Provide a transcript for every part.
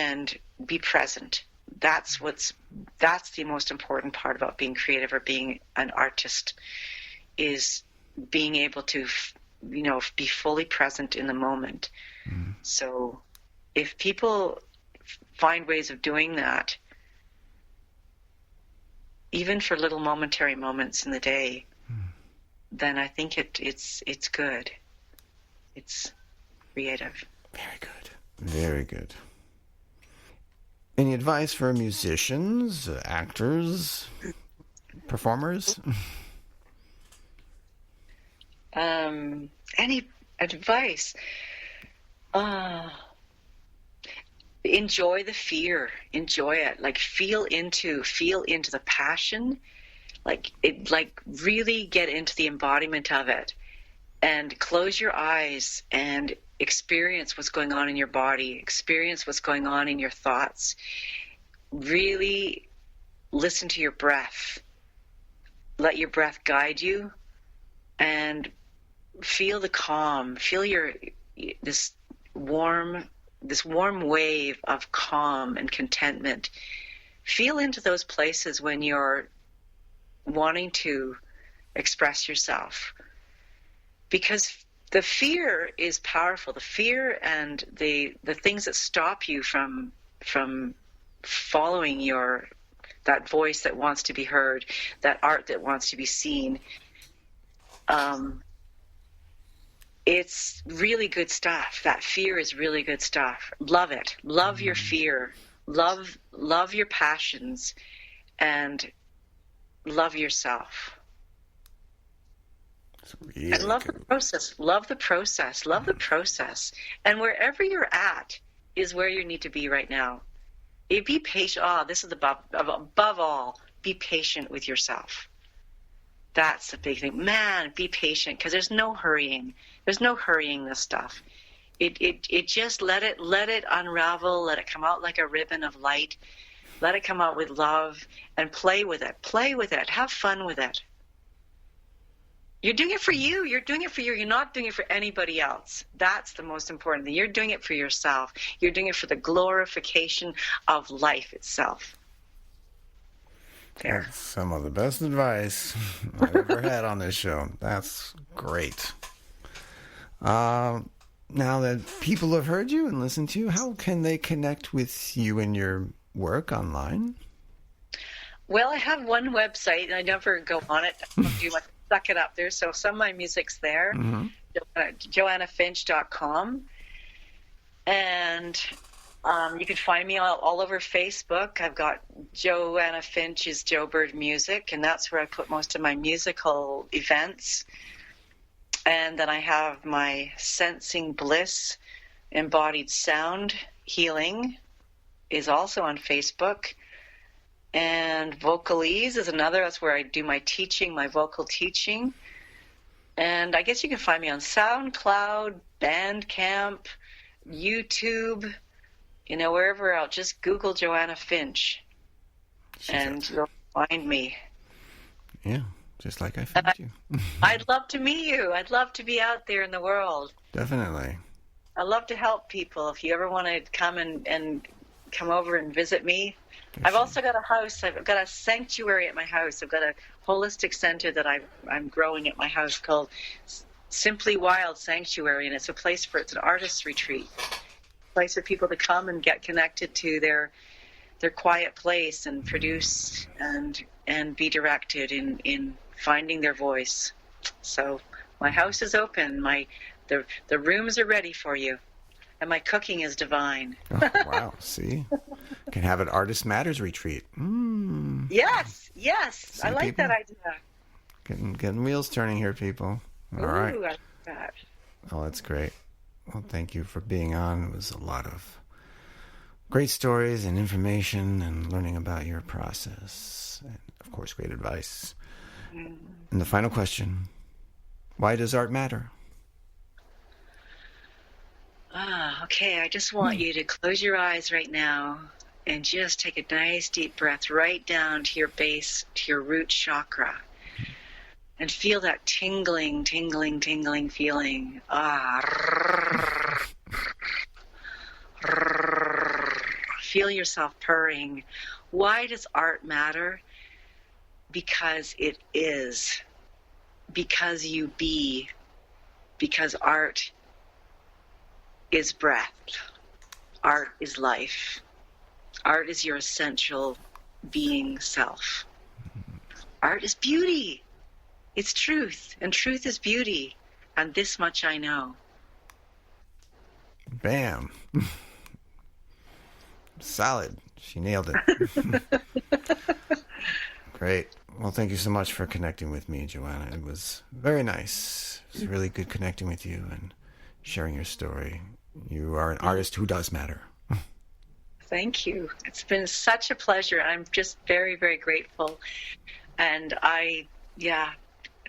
and be present. That's the most important part about being creative or being an artist, is being able to, be fully present in the moment. Mm. So if people find ways of doing that, even for little momentary moments in the day, then I think it's good. It's creative. Very good. Very good. Any advice for musicians, actors, performers? Any advice? Enjoy the fear. Enjoy it. Like feel into the passion. Really get into the embodiment of it, and close your eyes and experience what's going on in your body, experience what's going on in your thoughts. Really listen to your breath. Let your breath guide you, and feel the calm. Feel this warm wave of calm and contentment. Feel into those places when you're wanting to express yourself, because the fear is powerful. The fear and the things that stop you from following that voice that wants to be heard, that art that wants to be seen. It's really good stuff. That fear is really good stuff. Love it. Love your fear. Love your passions, and love yourself. Really and love good. the process. Love the process. Love the process. And wherever you're at is where you need to be right now. Be patient. This is above all. Be patient with yourself. That's the big thing. Man, be patient, because there's no hurrying. There's no hurrying this stuff. It just let it unravel. Let it come out like a ribbon of light. Let it come out with love, and play with it. Play with it. Have fun with it. You're doing it for you. You're doing it for you. You're not doing it for anybody else. That's the most important thing. You're doing it for yourself. You're doing it for the glorification of life itself. There. That's some of the best advice I've ever had on this show. That's great. Now that people have heard you and listened to you, how can they connect with you and your work online? Well, I have one website, and I never go on it. I suck it up there. So some of my music's there, JoannaFinch.com. And you can find me all over Facebook. I've got Joanna Finch's Joe Bird Music, and that's where I put most of my musical events. And then I have my Sensing Bliss Embodied Sound Healing is also on Facebook. And Vocalese is another. That's where I do my teaching, my vocal teaching. And I guess you can find me on SoundCloud, Bandcamp, YouTube, wherever else. Just Google Joanna Finch, and you'll find me. Yeah, just like I found you. I'd love to meet you. I'd love to be out there in the world. Definitely. I love to help people. If you ever want to come and come over and visit me. I've also got a house. I've got a sanctuary at my house. I've got a holistic center that I'm growing at my house called Simply Wild Sanctuary, and it's an artist's retreat, a place for people to come and get connected to their quiet place and produce and be directed in finding their voice. So my house is open. The rooms are ready for you. And my cooking is divine. Oh, wow. See? Can have an Artist Matters retreat. Yes. See, I like people? that idea. Getting wheels turning here, people. All right. I like that. Oh, that's great. Well, thank you for being on. It was a lot of great stories and information and learning about your process. And, of course, great advice. And the final question, why does art matter? Okay, I just want you to close your eyes right now and just take a nice deep breath right down to your base, to your root chakra, and feel that tingling feeling. feel yourself purring. Why does art matter? Because it is. Because you be. Because art is breath. Art is life. Art is your essential being self. Art is beauty. It's truth, and truth is beauty. And this much I know. Bam. Solid. She nailed it. Great. Well, thank you so much for connecting with me, Joanna. It was very nice. It was really good connecting with you and sharing your story. You are an artist who does matter. Thank you. It's been such a pleasure. I'm just very, very grateful. And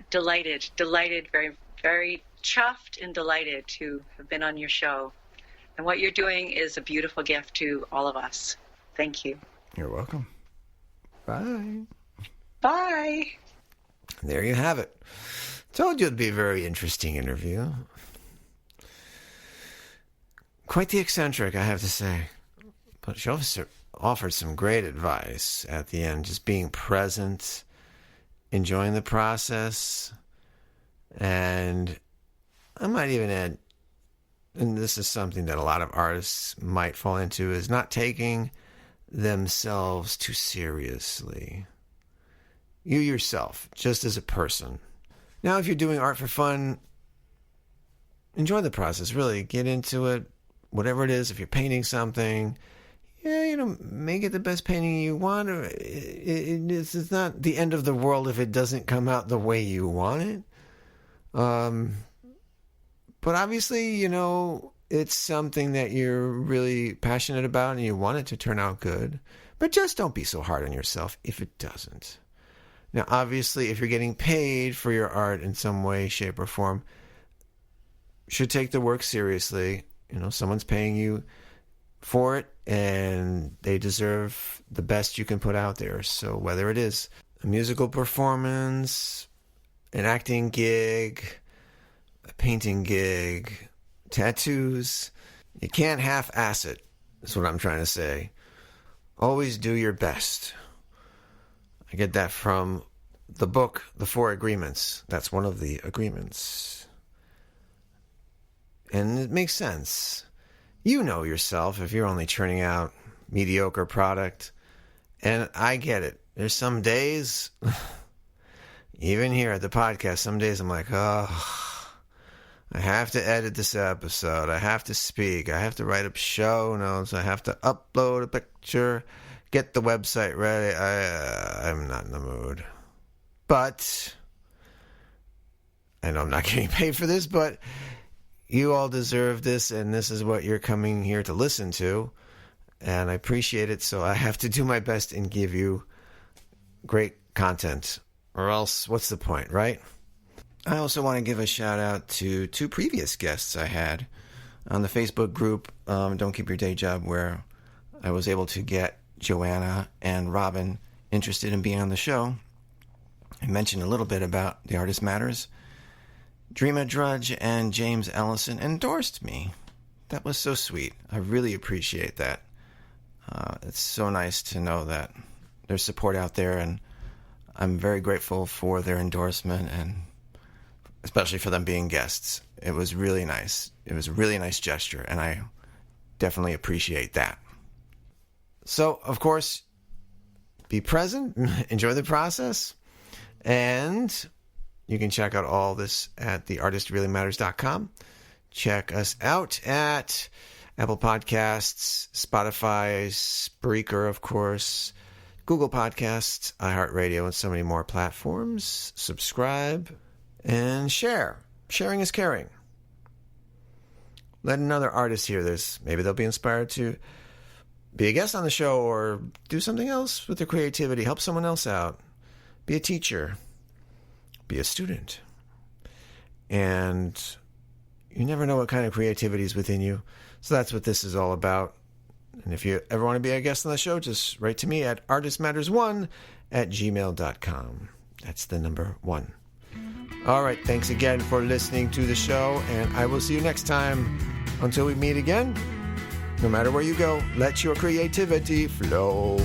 delighted, very, very chuffed and delighted to have been on your show. And what you're doing is a beautiful gift to all of us. Thank you. You're welcome. Bye. Bye. There you have it. Told you it'd be a very interesting interview. Quite the eccentric, I have to say. But she also offered some great advice at the end, just being present, enjoying the process, and I might even add, and this is something that a lot of artists might fall into, is not taking themselves too seriously. You yourself, just as a person. Now, if you're doing art for fun, enjoy the process, really. Get into it, whatever it is. If you're painting something, make it the best painting you want. It's not the end of the world if it doesn't come out the way you want it. But obviously, it's something that you're really passionate about and you want it to turn out good. But just don't be so hard on yourself if it doesn't. Now, obviously, if you're getting paid for your art in some way, shape, or form, you should take the work seriously. Someone's paying you for it, and they deserve the best you can put out there. So whether it is a musical performance, an acting gig, a painting gig, tattoos, you can't half-ass it, is what I'm trying to say. Always do your best. I get that from the book, The Four Agreements. That's one of the agreements. And it makes sense. You know yourself if you're only churning out mediocre product. And I get it. There's some days, even here at the podcast, some days I'm like, oh, I have to edit this episode. I have to speak. I have to write up show notes. I have to upload a picture, get the website ready. I'm not in the mood. But I know I'm not getting paid for this, but you all deserve this, and this is what you're coming here to listen to, and I appreciate it, so I have to do my best and give you great content, or else what's the point, right? I also want to give a shout out to two previous guests I had on the Facebook group, Don't Keep Your Day Job, where I was able to get Joanna and Robin interested in being on the show. I mentioned a little bit about The Artist Matters. Dreama Drudge and James Ellison endorsed me. That was so sweet. I really appreciate that. It's so nice to know that there's support out there, and I'm very grateful for their endorsement, and especially for them being guests. It was really nice. It was a really nice gesture, and I definitely appreciate that. So, of course, be present, enjoy the process, and you can check out all this at theartistreallymatters.com. Check us out at Apple Podcasts, Spotify, Spreaker, of course, Google Podcasts, iHeartRadio, and so many more platforms. Subscribe and share. Sharing is caring. Let another artist hear this. Maybe they'll be inspired to be a guest on the show or do something else with their creativity. Help someone else out. Be a teacher. Be a student. And you never know what kind of creativity is within you. So that's what this is all about. And if you ever want to be a guest on the show, just write to me at artistmatters1@gmail.com. That's the number 1. All right. Thanks again for listening to the show. And I will see you next time. Until we meet again, No matter where you go, let your creativity flow.